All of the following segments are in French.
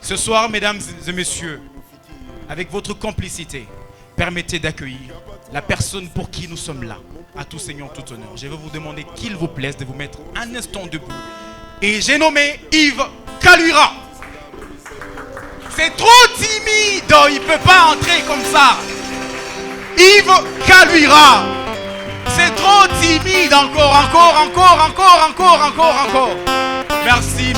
Ce soir, mesdames et messieurs, avec votre complicité, permettez d'accueillir la personne pour qui nous sommes là. À tout Seigneur, tout honneur. Je vais vous demander qu'il vous plaise de vous mettre un instant debout. Et j'ai nommé Yves Kalura. C'est trop timide, il ne peut pas entrer comme ça. Yves Kalura. C'est trop timide, encore. Merci.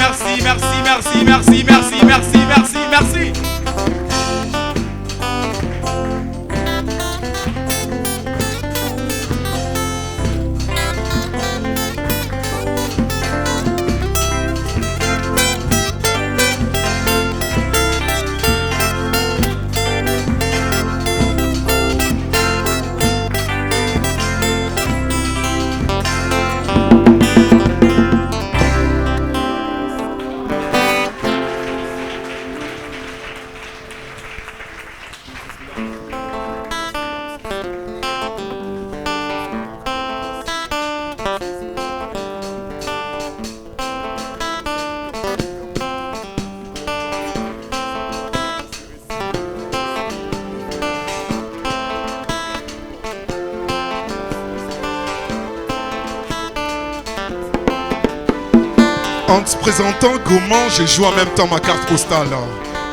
En te présentant Goman, j'ai joué en même temps ma carte postale.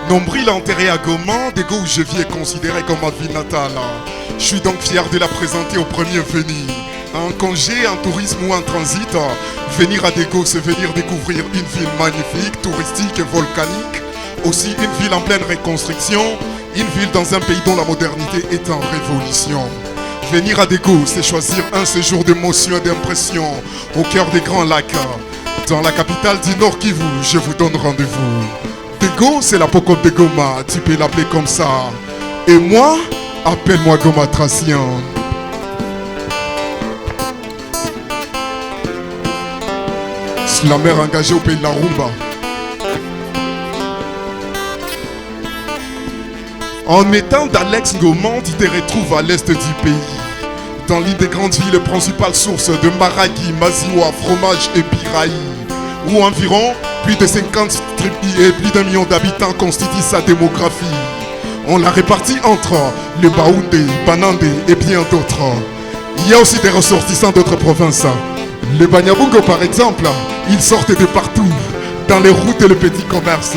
Nombril enterré à Goman, Dego où je vis est considéré comme ma ville natale. Je suis donc fier de la présenter au premier venu. En congé, en tourisme ou en transit, venir à Dego, c'est venir découvrir une ville magnifique, touristique et volcanique. Aussi une ville en pleine reconstruction, une ville dans un pays dont la modernité est en révolution. Venir à Dego, c'est choisir un séjour d'émotion et d'impression au cœur des grands lacs. Dans la capitale du Nord Kivu, je vous donne rendez-vous. Dego, c'est la Pocope de Goma, tu peux l'appeler comme ça. Et moi, appelle-moi Goma Tracien. Slammer engagé au pays de la rumba. En étant d'Alex Goman, tu te retrouves à l'est du pays. Dans l'une des grandes villes principales sources de Maragui, Maziwa, fromage et piraï, où environ plus de 50 tribus et plus d'1 million d'habitants constituent sa démographie. On l'a répartie entre les Baoundé, Banandé et bien d'autres. Il y a aussi des ressortissants d'autres provinces. Les Banyabungo par exemple, ils sortent de partout, dans les routes et le petit commerce.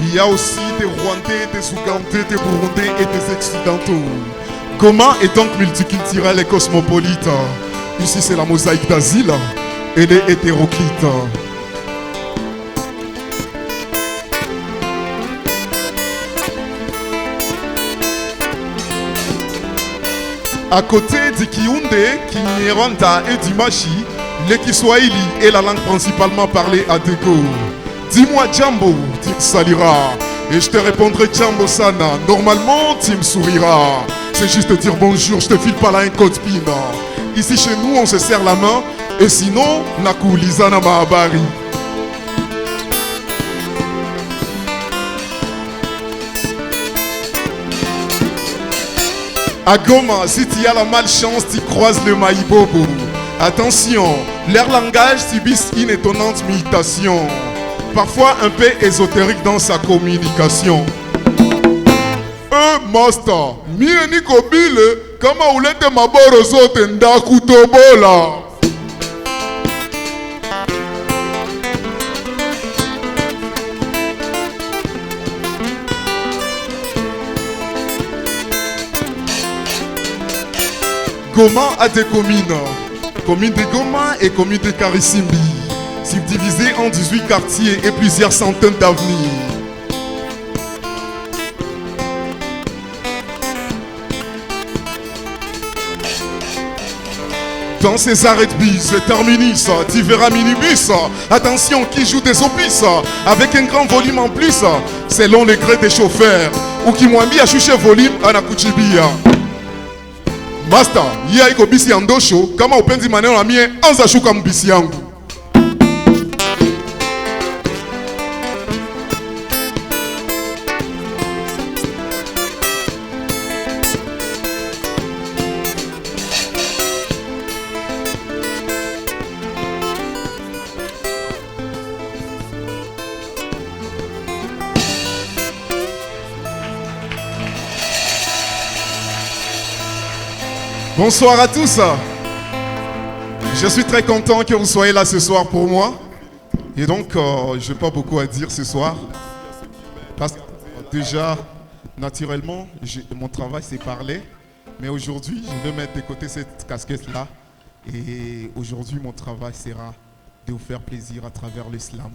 Il y a aussi des Rwandais, des Ougandais, des Burundais et des Occidentaux. Goma est donc multiculturel et cosmopolite. Ici c'est la mosaïque d'asile et les hétéroclites. À côté du Kiunde, Kinyarwanda et du Machi, le Kiswahili est la langue principalement parlée à Dego. Dis-moi Jambo, tu me saliras. Et je te répondrai Jambo Sana. Normalement, tu me souriras. C'est juste te dire bonjour, je te file pas là un code pin. Ici chez nous, on se serre la main. Et sinon, Nakulizana Mahabari. À Goma, si tu as la malchance, tu croises le Maïbobo. Attention, leur langage subit une étonnante mutation. Parfois un peu ésotérique dans sa communication. Master, mie niko bile kama ulete maboro zote ndakutobola. Goma a des communes. Commune de Goma et commune de Karisimbi. Subdivisé en 18 quartiers et plusieurs centaines d'avenues. Dans ces arrêts de bus, terminus, tu verras minibus. Attention, qui joue des opus avec un grand volume en plus, selon les grés des chauffeurs. Ou qui m'ont mis à chucher volume à la Kuchibia. Master, il y a un bisi en dosho, kama upenzi maneno na mie, anza shuka mbisi yangu. Bonsoir à tous. Je suis très content que vous soyez là ce soir pour moi. Et donc, je n'ai pas beaucoup à dire ce soir. Parce que déjà, naturellement, mon travail c'est parler. Mais aujourd'hui, je vais mettre de côté cette casquette-là. Et aujourd'hui, mon travail sera de vous faire plaisir à travers l'islam.